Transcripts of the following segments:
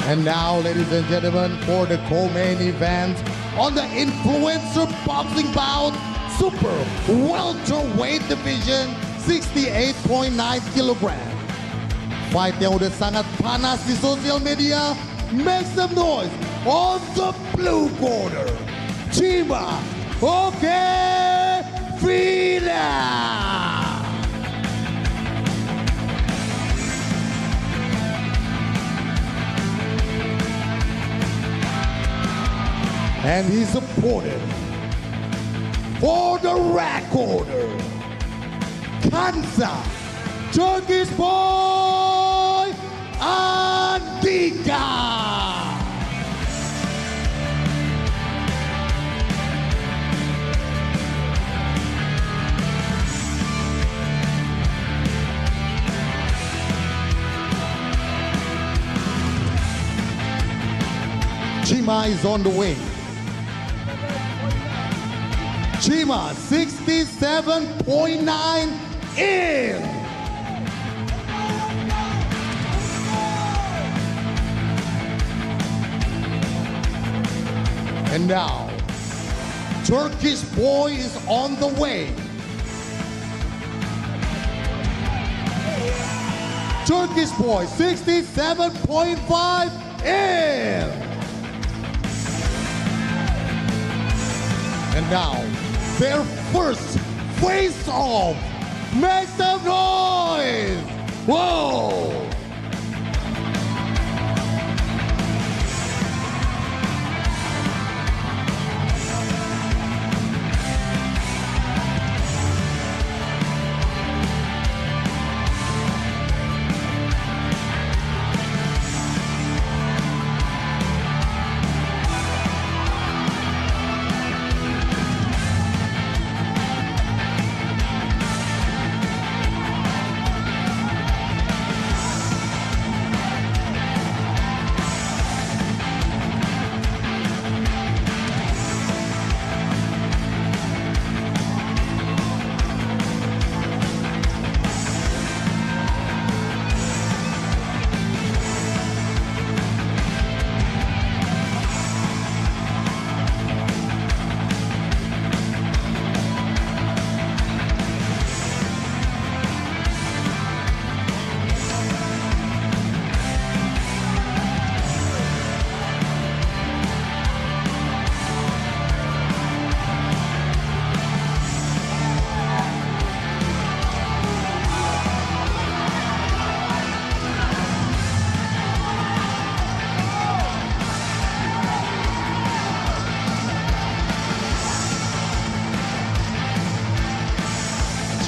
And now, ladies and gentlemen, for the co-main event on the influencer boxing bout, super welterweight division, 68.9 kilogram. Fight yang udah sangat panas di sosial media, make some noise on the blue corner, Chima Okefina. And he's opponent for the red corner, Kansa Turkish boy Andika. Chima is on the way. Chima 67.9 in. And now, Turkish boy is on the way. Turkish boy 67.5 in. And now, their first face-off. Make some noise! Whoa!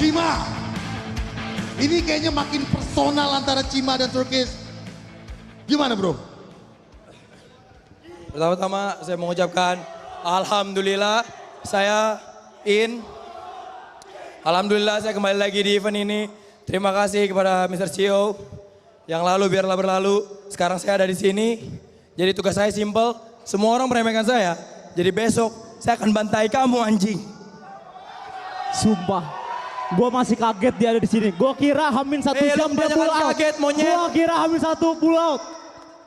Chima, ini kayaknya makin personal antara Chima dan Turkish. Gimana bro? Pertama-tama saya mengucapkan Alhamdulillah saya in. Alhamdulillah saya kembali lagi di event ini. Terima kasih kepada Mr. CEO. Yang lalu biarlah berlalu. Sekarang saya ada di sini. Jadi tugas saya simple. Semua orang meremehkan saya. Jadi besok saya akan bantai kamu anjing. Sumpah. Gue masih kaget dia ada di sini. Gue kira Hamin 1 jam dia pull out. Kaget, monyet. Gue kira Hamin 1 pull out.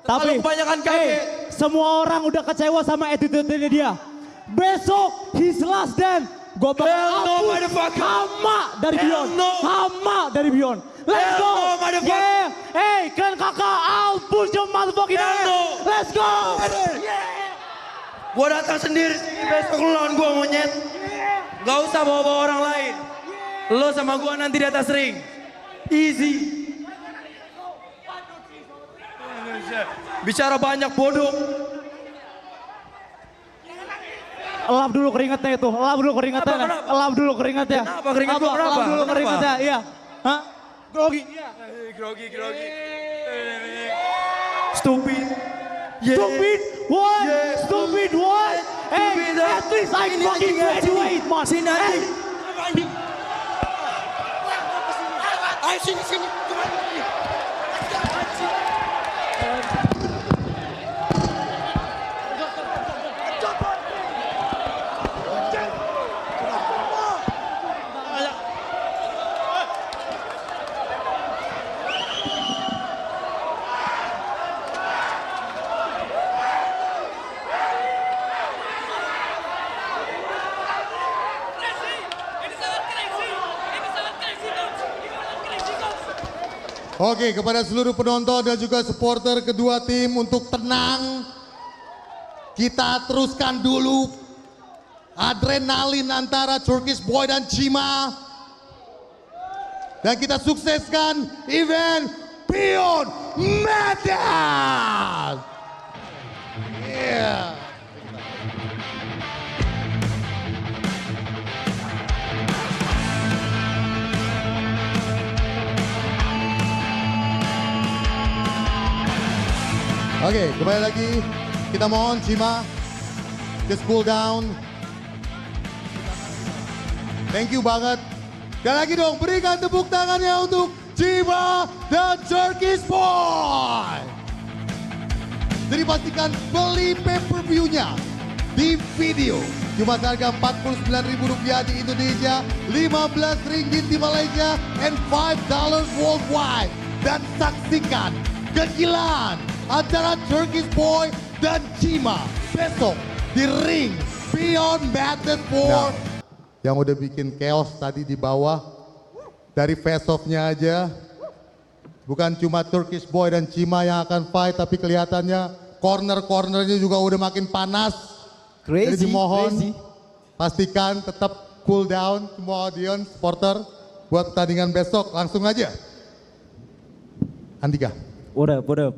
Tapi kebanyakan kaget. Semua orang udah kecewa sama attitude-nya dia. Besok his last dance. Gue bakal Hama dari Beyond. Hama dari Beyond. Let's go. Yeah. Hey, kalian kakak, I'll push your motherfucking ass. Let's go. Gue datang sendiri besok lu lawan gue monyet. Gak usah bawa-bawa orang lain. Lo sama gua nanti di atas ring. Easy. Bicara banyak bodoh. Elap dulu keringatnya itu. Elap dulu keringatnya. Elap dulu keringatnya. Kenapa keringat gua kenapa? Elap dulu keringatnya. Iya. Hah? Grogi. Grogi. Stupid. Yeah. Stupid. What? Yeah. Stupid what? Hey, at least I fucking graduate, man. Sini anjing. Ayo sini. Oke, kepada seluruh penonton dan juga supporter kedua tim untuk tenang. Kita teruskan dulu adrenalin antara Turkish Boy dan Cima. Dan kita sukseskan event Beyond Madness. Yeah. Oke, kembali lagi. Kita mohon Cima, just cool down. Thank you banget. Dan lagi dong, berikan tepuk tangannya untuk Cima dan Turkish Boy. Jadi pastikan beli pay-per-view-nya di video. Cuma harga Rp49.000 di Indonesia, Rp15 di Malaysia, and $5 worldwide. Dan saksikan kegilaan antara Turkish Boy dan Cima besok di ring Beyond Madness 4. Yang udah bikin chaos tadi di bawah, dari face off-nya aja, bukan cuma Turkish Boy dan Cima yang akan fight, tapi kelihatannya corner-cornernya juga udah makin panas. Jadi dimohon pastikan tetap cool down semua audience, supporter, buat pertandingan besok. Langsung aja. Andika. What up?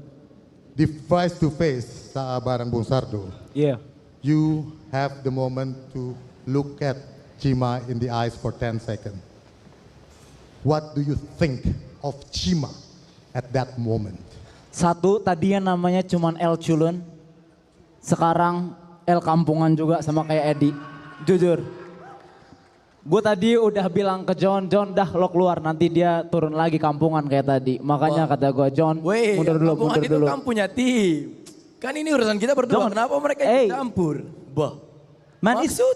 Di face to face bareng Bung Sardo. Yeah. You have the moment to look at Cima in the eyes for 10 seconds. What do you think of Cima at that moment? Satu, tadinya namanya cuman El Culun. Sekarang El Kampungan juga sama kayak Edi. Jujur. Gue tadi udah bilang ke John dah lo keluar, nanti dia turun lagi kampungan kayak tadi. Makanya kata gue, John mundur dulu. Itu kan punya tim. Kan ini urusan kita berdua, kenapa mereka ikut campur? Man, Maksud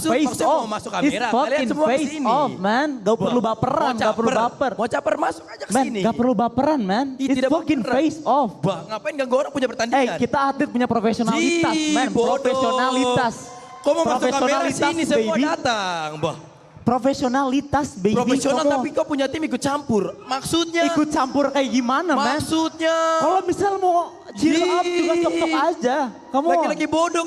face off. mau masuk kamera, It's kalian fucking semua face kesini. off, man. Gak perlu baperan, gak perlu baper. Mau caper masuk aja Man, kesini. gak perlu baperan, man. It's Tidak fucking baperan. face off. Ngapain ganggu orang punya pertandingan? Kita atlet punya profesionalitas, man. Bodoh. Profesionalitas. Kok mau masuk kamera sini semua datang, Profesionalitas, baby. Profesional tapi kok punya tim ikut campur. Maksudnya? Ikut campur kayak gimana, man? Maksudnya? Kalau misal mau cheer up juga sok-sok aja. Kamu laki-laki bodoh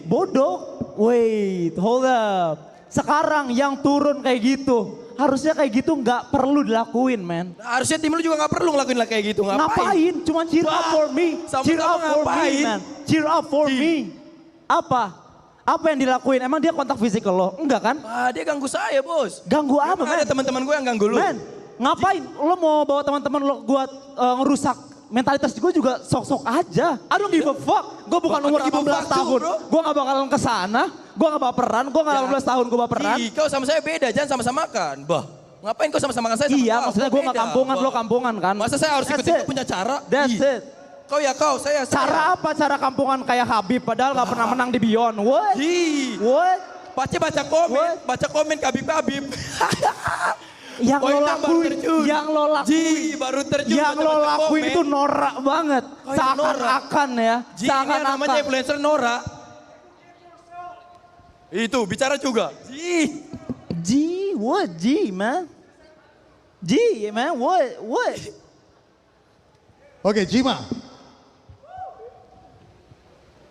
bodoh. Wait, hold up. Sekarang yang turun kayak gitu, harusnya kayak gitu nggak perlu dilakuin, man. Harusnya tim lu juga nggak perlu ngelakuin kayak gitu. Ngapain? Cuman cheer up for me. Cheer up for me, man. Cheer up for me. Apa yang dilakuin? Emang dia kontak fisik ke lo? Enggak kan? Dia ganggu saya, bos. Ganggu apa, man? Ada teman-teman gue yang ganggu lu. Man, ngapain? Lo mau bawa teman-teman lo gue ngerusak mentalitas gue juga sok-sok aja. I don't give a fuck. Gue bukan umur 18 tahun. Gue gak bakalan kesana. Gue gak baperan. Gue gak 18 tahun gue baperan. Kau sama saya beda, jangan sama-sama makan. Ngapain kau sama-sama makan saya sama Iya, kau? maksudnya gue gak kampungan, lo kampungan kan. Masa saya harus ikutin punya cara? That's it. Saya. Cara apa? Cara kampungan kayak Habib padahal gak pernah menang di Beyond. What? What? Baca komen Habib. Yang lo lakuin, baru terjun. Yang lo lakuin itu norak banget. Seakan-akan ya. Seakan-akan namanya influencer norak. Itu bicara juga. What? Man, what? Oke, Cima.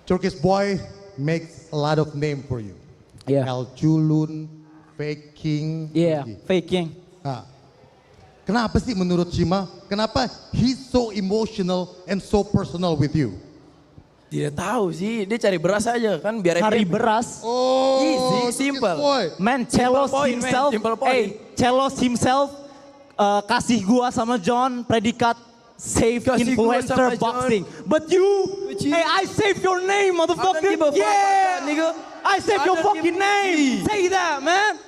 Turkish Boy makes a lot of name for you. Yeah. El Culun, Fake King. Yeah, Fake King. Nah, kenapa sih menurut Cima, kenapa he's so emotional and so personal with you? Tidak tahu sih, dia cari beras aja kan biar Cari beras. Oh, easy, simple. Man, Celos himself. Celos himself kasih gua sama John predikat save influencer boxing. But you, I save your name, motherfucker. Yeah, nigga. I save your fucking name. Say that, man.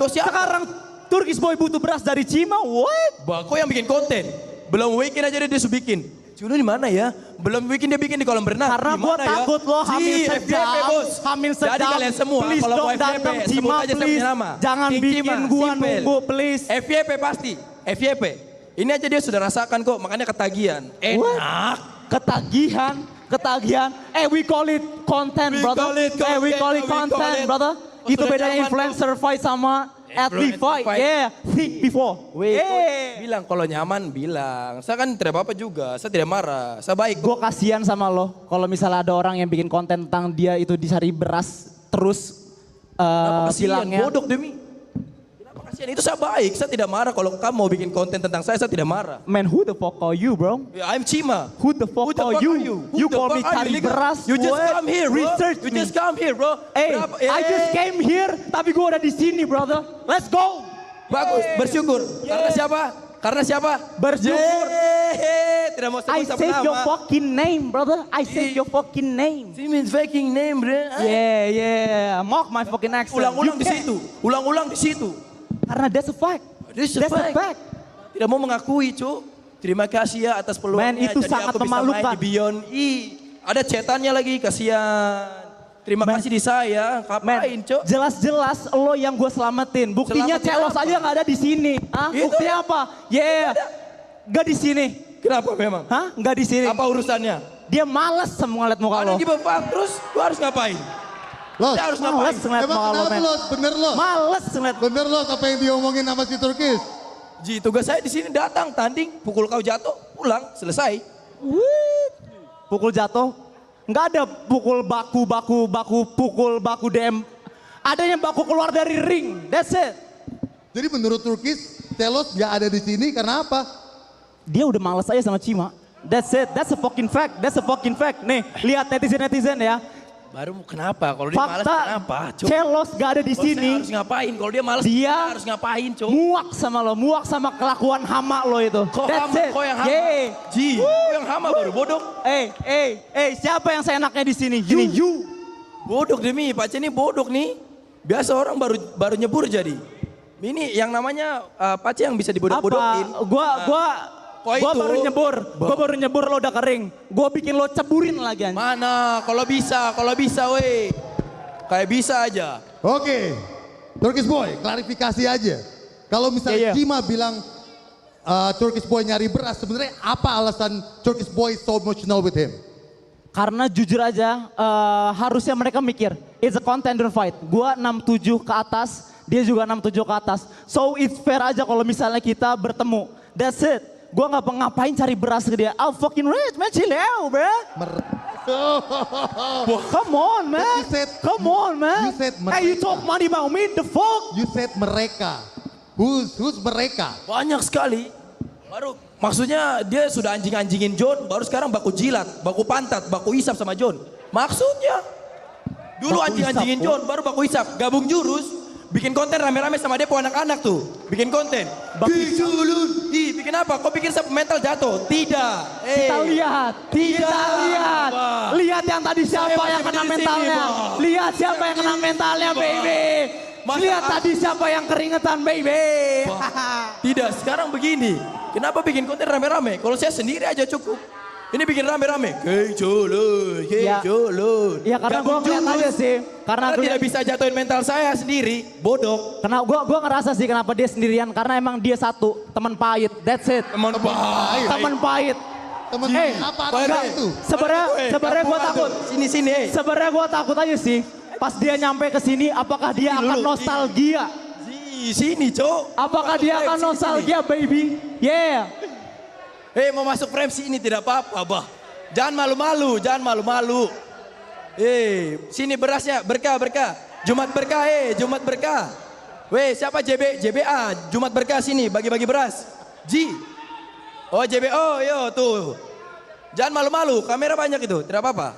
Sekarang Turkish Boy butuh beras dari Cima, what? Kok yang bikin konten? Belum weekend aja dia sudah bikin. Cuma di mana ya? Belum weekend dia bikin di kolam renang. Karena gue takut lo hamil sedang. Jadi kalian semua, please kalau dong datang Cima, please. Jangan bikin gua nunggu, please. FYP pasti, FYP. Ini aja dia sudah rasakan kok, makanya ketagihan. Enak. Ketagihan. We call it content, brother. We call it content, brother. Itu bedanya influencer fight sama At least fight. Yeah, think before. Weh, bilang kalau nyaman bilang. Saya kan tidak apa-apa juga, saya tidak marah, saya baik. Gue kasihan sama lo kalau misalnya ada orang yang bikin konten tentang dia itu disari beras terus Kenapa kasihan? bilangnya Bodoh demi. Kenapa kasihan? Itu saya baik, saya tidak marah. Kalau kamu mau bikin konten tentang saya tidak marah. man, who the fuck are you, bro? Yeah, I'm Cima. Who the fuck are you? Who You the call fuck me are cari you, nigga? beras. You just what? come here, bro. Research You me. just come here, bro. Hey, Berapa- I just came here, tapi gue udah di sini, brother. Let's go. Bagus, bersyukur. Karena siapa? Karena siapa? Bersyukur. Yeay, tidak mau I sebut save your nama. fucking name, brother. I save your fucking name. She means faking name, bro. Yeah. Mark my fucking accent. Ulang-ulang You di can't. situ. Ulang-ulang di situ. Karena that's a fact. That's a fact. Tidak mau mengakui, Cuk. Terima kasih ya atas peluangnya. Man, itu Jadi sangat aku bisa main memalukan. di Beyond. Ada cetannya lagi, kasihan. Terima kasih di saya. Man, Ngapain, Cuk? jelas-jelas lo yang gue selamatin. Buktinya Selamatin Celos apa? aja nggak ada di sini. Hah? Itu Buktinya apa? Yeah. Gak di sini. Kenapa memang? Hah? Nggak di sini. Apa urusannya? Dia males sama ngeliat muka lo. Ada give a fuck terus, lu harus ngapain? Los, Dia harus ngapain? Males ngeliat emang muka lo, kenapa men. Los? Bener Los? Males ngeliat. Bener Los apa yang diomongin sama si Turkis? Ji, tugas saya di sini datang, tanding, pukul kau jatuh, pulang, selesai. Pukul jatuh. Nggak ada pukul pukul baku DM. Ada yang baku keluar dari ring. That's it. Jadi menurut Turkis, Celos nggak ada di sini karena apa? Dia udah males aja sama Cima. That's it. That's a fucking fact. That's a fucking fact. Nih, lihat netizen-netizen ya. Baru kenapa? Kalau dia malas kenapa? Fakta Celos gak ada di Kalau saya sini. harus ngapain? Kalau dia malas, Dia kita harus ngapain, Cok? Muak sama lo, muak sama kelakuan hama lo itu. Kok That's hama? it. Kok yang hama? Yeah. Ji, kok yang hama baru bodoh? Siapa yang seenaknya di sini? You. Bodoh demi, Pak C ini bodoh nih. Biasa orang baru nyebur jadi. Ini yang namanya Pak C yang bisa dibodoh-bodohin. Kok Gua itu? baru nyebur lo udah kering. Gua bikin lo ceburin lagi anjing. Mana? Kalau bisa, weh. Kayak bisa aja. Oke, Turkish Boy, klarifikasi aja. Kalau misalnya Iya. Cima bilang Turkish Boy nyari beras, sebenarnya apa alasan Turkish Boy so emotional with him? Karena jujur aja harusnya mereka mikir, it's a contender fight. Gua 67 ke atas, dia juga 67 ke atas. So it's fair aja kalau misalnya kita bertemu. That's it. Gua nggak ngapain cari beras ke dia. I'm fucking rich, man. Chill out, bro. Come on, man. Come on, man. you said Hey, you talk money about me, the fuck? You said mereka. Who's mereka? Banyak sekali. Baru maksudnya dia sudah anjing-anjingin John, baru sekarang baku jilat, baku pantat, baku isap sama John. Maksudnya dulu Baku anjing-anjingin isap, John, baru baku isap, gabung jurus, bikin konten rame-rame sama dia anak-anak tuh. Bikin konten. Ih, bikin apa? Kok bikin mental jatuh? Tidak. Kita lihat. Apa? Lihat yang tadi siapa Saya yang masih kena berdiri mentalnya. sini, Bang. Lihat siapa yang kena mentalnya, baby. Masa Lihat tadi siapa yang keringetan, baby. Tidak, sekarang begini. Kenapa bikin konten rame-rame? Kalau saya sendiri aja cukup. Ini bikin rame-rame. Kejolon. Ya karena gue Gabung ngeliat jurus. aja sih. Karena tidak bisa jatuhin mental saya sendiri. Bodoh. Karena gue ngerasa sih kenapa dia sendirian. Karena emang dia satu, teman pahit. That's it. Teman baik. Teman pahit. Temen apa Enggak. itu? Sebenarnya gue takut. Sini. Sebenarnya gue takut aja sih. Pas dia nyampe ke sini, apakah dia akan nostalgia? Sini, Cok. Apakah Masuk dia frame akan sini. nostalgia, baby? Yeah. Mau masuk frame sini tidak apa-apa, bah. Jangan malu-malu. Sini berasnya, berkah. Jumat berkah, Jumat berkah. Siapa JBA, Jumat berkah sini, bagi-bagi beras. Ji. Oh, JBO, yo tuh. Jangan malu-malu, kamera banyak itu, tidak apa-apa.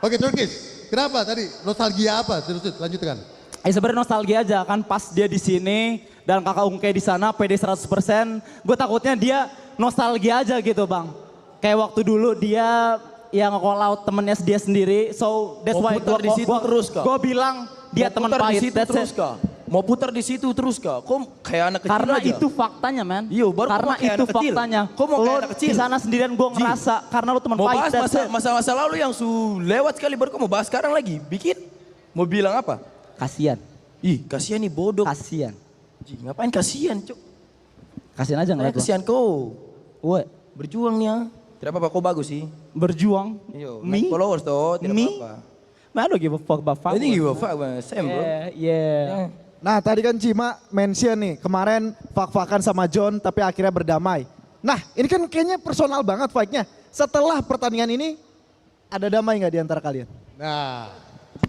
Oke, Turkish. Kenapa tadi? Nostalgia apa? Terus lanjutkan. Sebenarnya nostalgia aja kan pas dia di sini dan kakak Ungke di sana PD 100%. Gue takutnya dia nostalgia aja gitu bang. Kayak waktu dulu dia yang nge-call out temennya dia sendiri. So that's Mau why putar di situ terus, Kak? gue bilang dia Mau teman putar di pahit. situ That's terus, it. Kak? Mau putar di situ terus, Kak? Kok kayak anak kecil Karena aja? itu faktanya men. Iya, baru karena kok kayak itu anak kecil. faktanya. Kok mau kayak Lo anak kecil? di sana sendirian gue ngerasa karena lo teman Mau pahit. bahas That's it. masa-masa lalu yang lewat sekali baru kok mau bahas sekarang lagi. Bikin. Mau bilang apa? Kasian. Ih, kasihan nih bodoh. Kasian. Ji, ngapain kasihan, Cuk? Kasian aja ngeliat lo. Kasihan kau. What? Berjuang nih ya. Tidak apa-apa, kau bagus sih. Berjuang. Iya, Me? naik followers toh, tidak Me? apa-apa. Man, I don't give a fuck about followers. Ini give a fuck, man. Same bro. Yeah. Nah tadi kan Cima mention nih, kemarin fak-fakan sama John tapi akhirnya berdamai. Nah ini kan kayaknya personal banget fight-nya. Setelah pertandingan ini, ada damai nggak di antara kalian? Nah,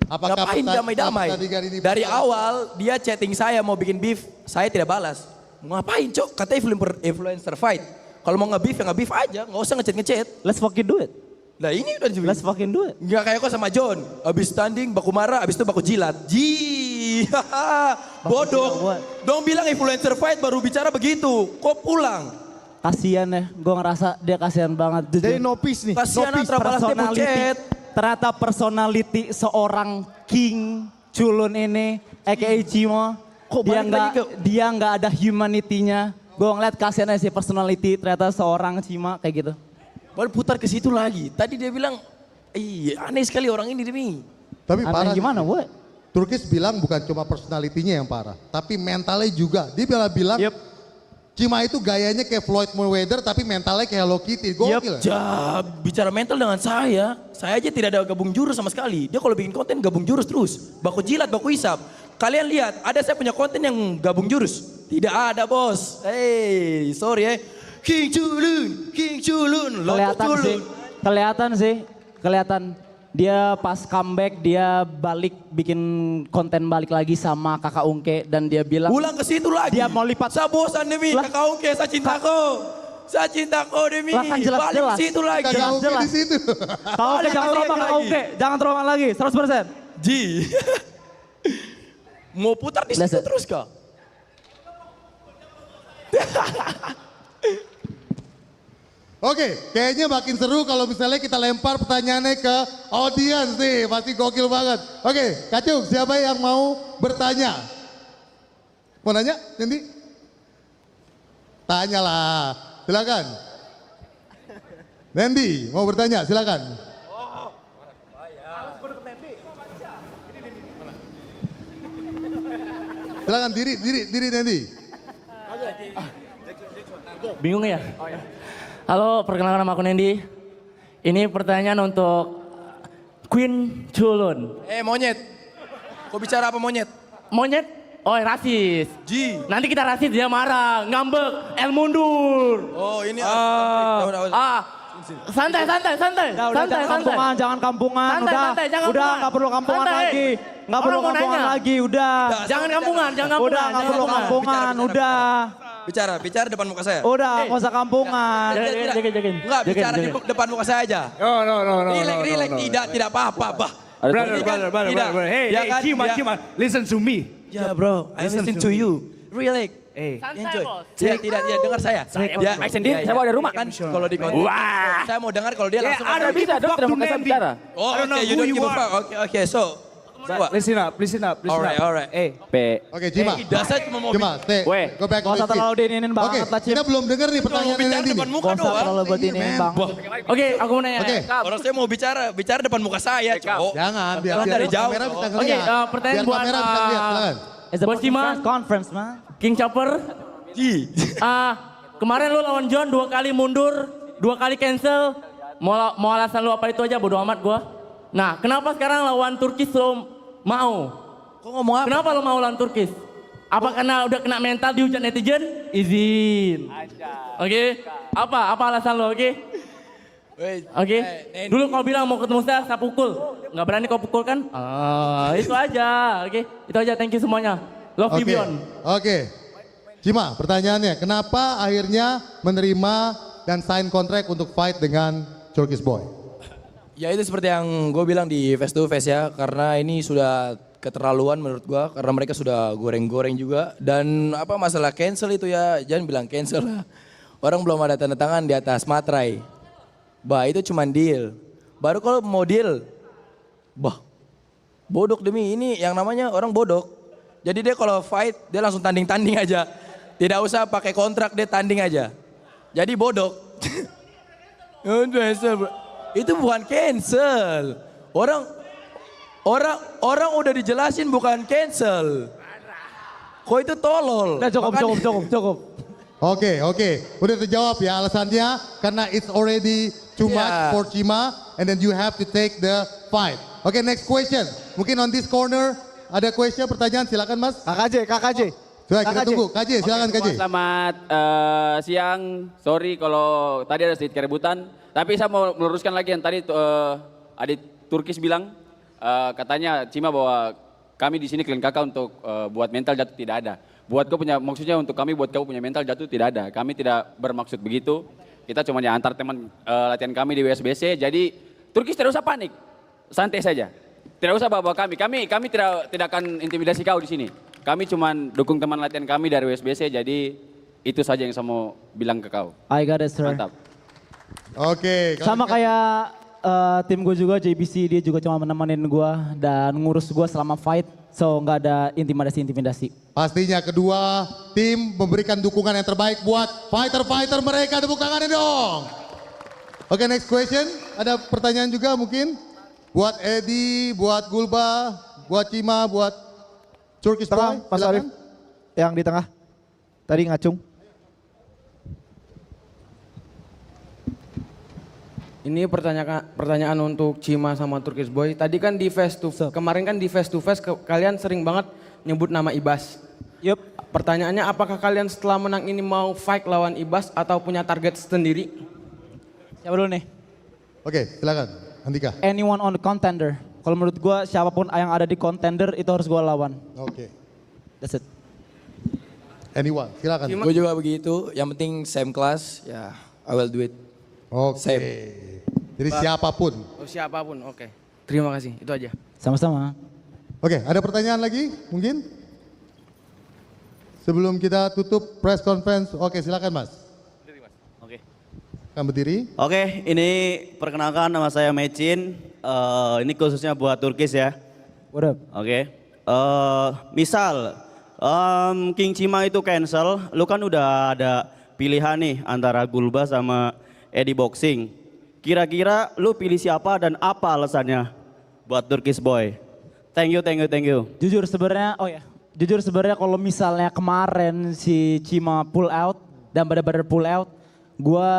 apakah Ngapain damai-damai? pertandingan ini Dari bakal- awal dia chatting saya mau bikin beef, saya tidak balas. Mau ngapain cok? Katanya influencer fight. Kalau mau nge-beef ya nge-beef aja, nggak usah ngechat-ngechat. Let's fucking do it. Nah ini udah juga. Let's fucking do it. Nggak kayak kok sama John. Abis tanding baku marah, abis itu baku jilat. Bodoh. jilat, Dong bilang influencer fight baru bicara begitu. Kok pulang? Kasian ya, gue ngerasa dia kasihan banget. Jujur. Jadi no peace nih. Kasihan no peace. Atra balas dia Personality, bucet. ternyata personality seorang King Culun ini, aka Cimo, Kok balik lagi dia nggak ada humanity-nya. Gue ngeliat kasihan aja sih personality ternyata seorang Cima kayak gitu. Baru putar ke situ lagi. Tadi dia bilang, iya aneh sekali orang ini demi. Tapi Aneh parah. gimana, Boy? Turkis bilang bukan cuma personalitinya yang parah, tapi mentalnya juga. Dia bilang Yep. Cima itu gayanya kayak Floyd Mayweather tapi mentalnya kayak Hello Kitty. Gokil. Ya, bicara mental dengan saya aja tidak ada gabung jurus sama sekali. Dia kalau bikin konten gabung jurus terus. Baku jilat, baku isap. Kalian lihat, ada saya punya konten yang gabung jurus? Tidak ada bos. Hey, sorry ya. King Culun. Kelihatan. Dia pas comeback, dia balik bikin konten balik lagi sama kakak Ungke dan dia bilang Pulang ke situ lagi. Dia mau lipat. Saya bosan demi Lah. kakak Ungke, saya cinta kau. Saya cinta kau demi. Lah kan jelas-jelas. Balik ke situ lagi. Kagak oke jelas. di situ. Kak Ungke Balik jangan lagi. trauma, Kak Ungke. Jangan trauma lagi, 100%. Ji. Mau putar di situ Listen. terus kah? Oke, kayaknya makin seru kalau misalnya kita lempar pertanyaannya ke audiens nih. Pasti gokil banget. Oke, Kacung, siapa yang mau bertanya? Mau nanya, Cindy? Tanyalah, silakan. Nandy, mau bertanya, silakan. Silakan diri Nandy. Bingung ya? Halo, perkenalkan nama aku Nendi. Ini pertanyaan untuk Queen Culun. Monyet. Kau bicara apa monyet? Monyet? Oh rasis. Ji. Nanti kita rasis dia marah, ngambek, el mundur. Oh ini. Santai. Udah, jangan kampungan. Santai, Udah, santai, jangan udah kampungan. nggak perlu kampungan Santai. lagi. Nggak perlu Orang mau kampungan nanya. lagi, udah. Jangan kampungan. Udah nggak perlu kampungan, udah. Bicara depan muka saya. Udah, nggak usah kampungan. Jagain. Enggak, bicara di depan muka saya aja. No. Relax, tidak apa-apa, bah. Brother. Tidak. Hey, Ya kan? Cima, Ya. listen to me. Ya bro, I listen to you. Relax. Santai, Enjoy. bos. Tidak, dengar saya. Ya, Max and Dean, saya mau ada rumah. Kan kalau di konten, Wah. saya mau dengar kalau dia langsung. ada bisa dong, tidak mau bicara. Oh, I don't know okay, you who don't you give a are. fuck. Okay, so. What? Listen up. Alright. Oke, Cima. Dasar cuma mau Cima, stay. Weh, Go back to Nggak usah the seat. terlalu diinin Oke, banget lah, Cim. kita belum dengar nih mau pertanyaan bicara Nandy depan nih. muka Nggak usah doang. terlalu buat Iya, ini, man. Bang. Oke, aku mau nanya. Oke. Orang saya mau bicara depan muka saya, cowok. Jangan, biar Jangan dari jauh. kamera bisa Oke, ngeliat. pertanyaan Biar buat, kamera bisa ngeliat, silakan. It's the Bos Cima. conference, man. King Chopper. Ji. Kemarin lu lawan John 2 kali mundur, 2 kali cancel. Mau alasan lu apa itu aja, bodo amat gua. Nah, kenapa sekarang lawan Turkis lu mau? Kok ngomong apa? Kenapa lu mau lawan Turkis? Apa karena udah kena mental dihujat netizen? Izin. Oke. Apa alasan lu, oke? Oke. Dulu kau bilang mau ketemu saya pukul. Nggak berani kau pukul kan? Itu aja, oke. Itu aja, thank you semuanya. Love you Oke, Beyond. oke. Cima, pertanyaannya, kenapa akhirnya menerima dan sign kontrak untuk fight dengan Turkish Boy? Ya itu seperti yang gue bilang di face to face ya, karena ini sudah keterlaluan menurut gue, karena mereka sudah goreng-goreng juga. Dan apa masalah cancel itu ya, jangan bilang cancel lah. Orang belum ada tanda tangan di atas materai. Bah itu cuma deal. Baru kalau mau deal, bah bodok demi ini yang namanya orang bodok. Jadi dia kalau fight dia langsung tanding-tanding aja. Tidak usah pakai kontrak, dia tanding aja. Jadi bodok. Itu bukan cancel. Orang udah dijelasin bukan cancel. Kok itu tolol? Udah cukup. Oke. Udah terjawab ya alasannya. Karena it's already too much Yeah. for Cima. And then you have to take the fight. Oke, next question. Mungkin on this corner, ada question, pertanyaan silakan Mas. KKJ. Coba kita KKJ. tunggu. KJ, silakan KJ. Selamat siang. Sorry kalau tadi ada sedikit keributan. Tapi saya mau meluruskan lagi yang tadi adik Turkis bilang. Katanya Cima bahwa kami di sini klien kakak untuk buat mental jatuh, tidak ada. Buat kau punya, maksudnya untuk kami buat kau punya mental jatuh tidak ada. Kami tidak bermaksud begitu. Kita cuma ya antar teman latihan kami di WSBC. Jadi Turkis tidak usah panik. Santai saja. Tidak usah bawa kami. Kami tidak akan intimidasi kau di sini. Kami cuma dukung teman latihan kami dari WSBC, jadi itu saja yang saya mau bilang ke kau. I got it, sir. Mantap. Oke. kalau Sama gitu- kayak tim gue juga, JBC, dia juga cuma menemenin gue dan ngurus gue selama fight. So nggak ada intimidasi. Pastinya kedua tim memberikan dukungan yang terbaik buat fighter-fighter mereka. Tepuk tangannya dong. Oke, next question. Ada pertanyaan juga mungkin? Buat Edi, buat Gulba, buat Cima, buat Turkish Tengah, Boy. Mas silakan. Arif. Yang di tengah. Tadi ngacung. Ini pertanyaan untuk Cima sama Turkish Boy. Tadi kan di face to kemarin kan di face to face kalian sering banget nyebut nama Ibas. Yup. Pertanyaannya apakah kalian setelah menang ini mau fight lawan Ibas atau punya target sendiri? Siapa dulu nih? Oke, silakan. Andika. Anyone on the contender. Kalau menurut gue siapapun yang ada di contender itu harus gue lawan. Oke. That's it. Anyone, silakan. Cima- Gue juga begitu, yang penting same class, ya I will do it. Oke. Same. Jadi siapapun. Oh, siapapun, oke. Terima kasih, itu aja. Sama-sama. Oke, ada pertanyaan lagi mungkin? Sebelum kita tutup press conference, oke silakan Mas. Oke. Akan berdiri. Oke, ini perkenalkan nama saya Mecin. Ini khususnya buat Turkis ya. What up? Oke. Misal King Cima itu cancel, lu kan udah ada pilihan nih antara Gulba sama Eddie Boxing. Kira-kira lu pilih siapa dan apa alasannya buat Turkish Boy? Thank you. Jujur sebenarnya kalau misalnya kemarin si Cima pull out dan benar-benar pull out, gue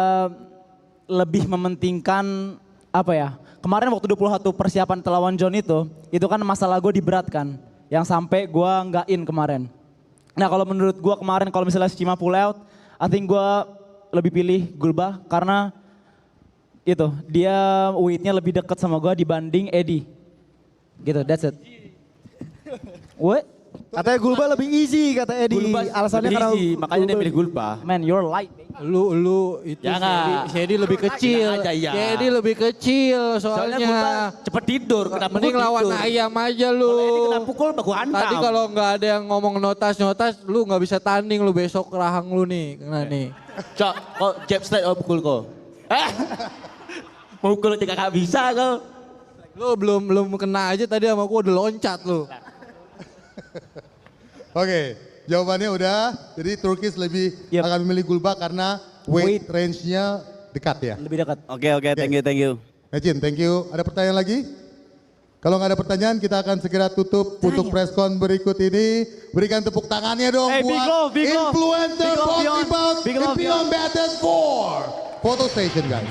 lebih mementingkan apa ya? Kemarin waktu 21 persiapan lawan John itu kan masalah gue diberatkan, yang sampai gue nggak in kemarin. Nah kalau menurut gue kemarin kalau misalnya si Cima pull out, I think gue lebih pilih Gulba karena itu dia weightnya lebih dekat sama gue dibanding Eddie. Gitu, that's it. What? Katanya Gulba lebih easy kata Edi. Alasannya karena makanya dia pilih Gulba. Man, you're light. Lu itu Shady lebih kecil. Shady lebih kecil soalnya. Cepet tidur, kenapa Mending lawan ayam aja lu. Kalau ini kena pukul, baku hantam. Tadi kalau nggak ada yang ngomong notas, lu nggak bisa tanding lu besok rahang lu nih. Kena nih. Cok, kok jab straight pukul kok. Pukul juga gak bisa kau. Lu belum kena aja tadi sama gua udah loncat lu. Oke, jawabannya udah. Jadi Turkish lebih akan memilih Gulba karena weight range-nya dekat ya. Lebih dekat. Oke, thank you. Mecin, thank you. Ada pertanyaan lagi? Kalau nggak ada pertanyaan, kita akan segera tutup untuk press con berikut ini. Berikan tepuk tangannya dong Hey, buat big love, big love. influencer Big love, Boxing Beyond. Bout Big love, Beyond Battles 4. Photo station guys.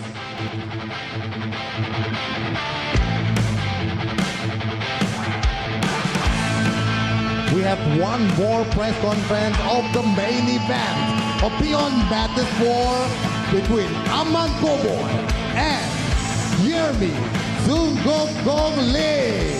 We have one more press conference of the main event of Beyond Battles 4 between Aman Koboy and Yermi Sungkokong Lee.